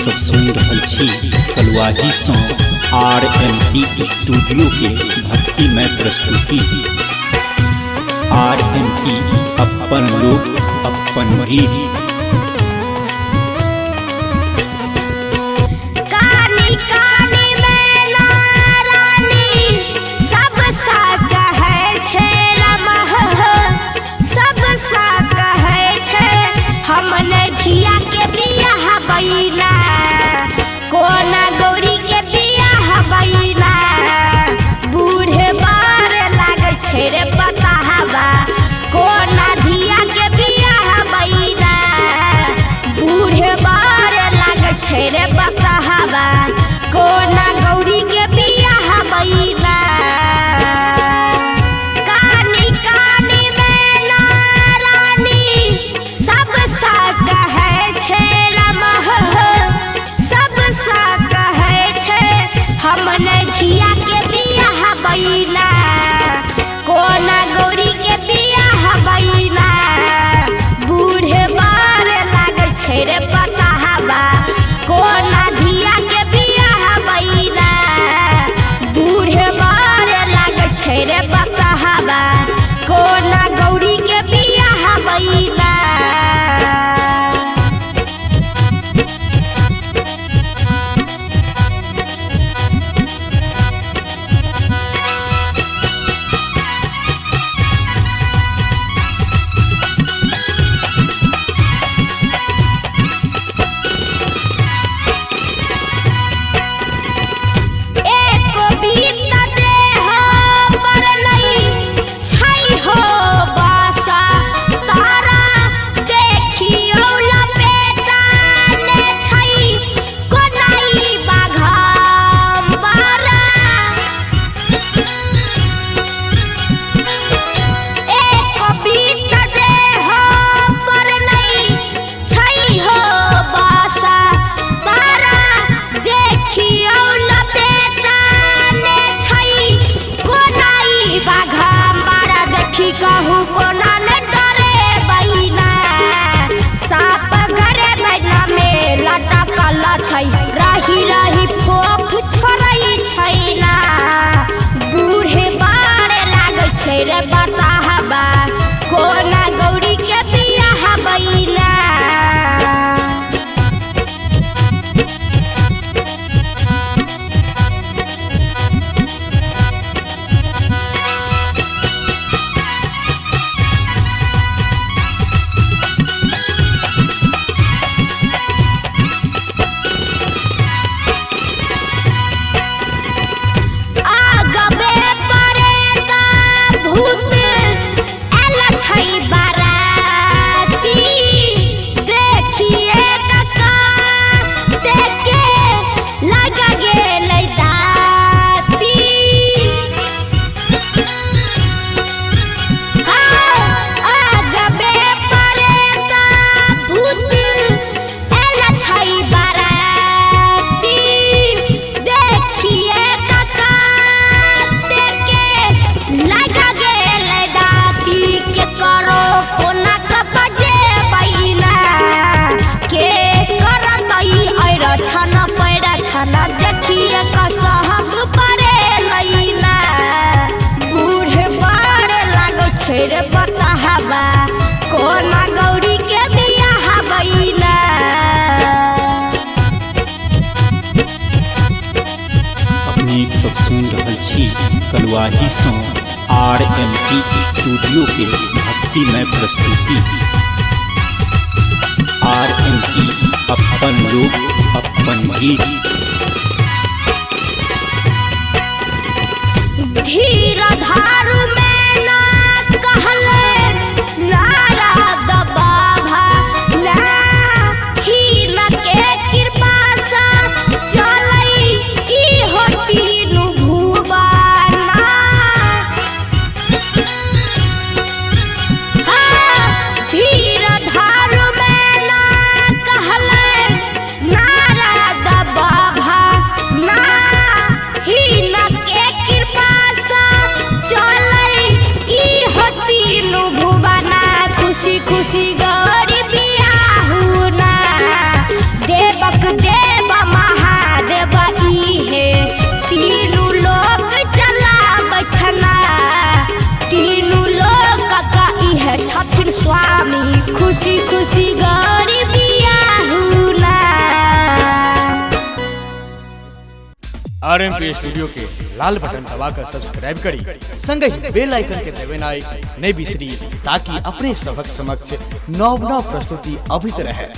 सब सुन रहल छी कलुआही सँ RMP स्टूडियो के भक्तिमय प्रस्तुति। RMP अपन लोक अपन गीत। कोना गौरी के बियाह बैना बूढ़े बार लागे छे रे बताहबा। कोना धिया के बियाह बैना बूढ़े बार लागे छे रे बताहबा। कोना गौरी के बियाह बैना कानी कानी में ना रानी सब सा कहे छे झिया के बियाह बैना। कोना गौरी के बियाह बैना बूढ़े बार लागे छे रे बताहबा। कोना धिया के बियाह बैना बूढ़े बार लागे छे रे बताहबा। कोना गौरी के बियाह बैना कहू कोना न डरे बैना। साप गरे बैना में लटकल छै रही रही फोफ छोड़ै छैना। बूढ़े बार लागे छै रे बताहबा। कोना गौरी के बियाह बैना देखिए कसहब परे लैना। बूढ़े बार लागे छे रे बताहबा। कोना गौरी के बियाह बैना अपने सब सुन रहल छी कलुआही सँ RMP स्टूडियो के भक्तिमय प्रस्तुति। RMP अपन लोक अपन गीत। धीर धारू में ना कहले नारा दबाभा ना ही न के कृपा सा चलै ई होती नु भुवाना। धीर धारू में ना कहले नारा दबाभा ना ही न के कृपा खुशी खुशी गौरी बियाह ना देवक देव छथिन स्वामी खुशी खुशी गौरी बियाहु ना। RMP स्टूडियो के लाल बटन दबाकर सब्सक्राइब करी, संगे ही बेल आइकन के दबानाई नहीं बिसरी, ताकि अपने सबक समक्ष नव प्रस्तुति अभित रहे।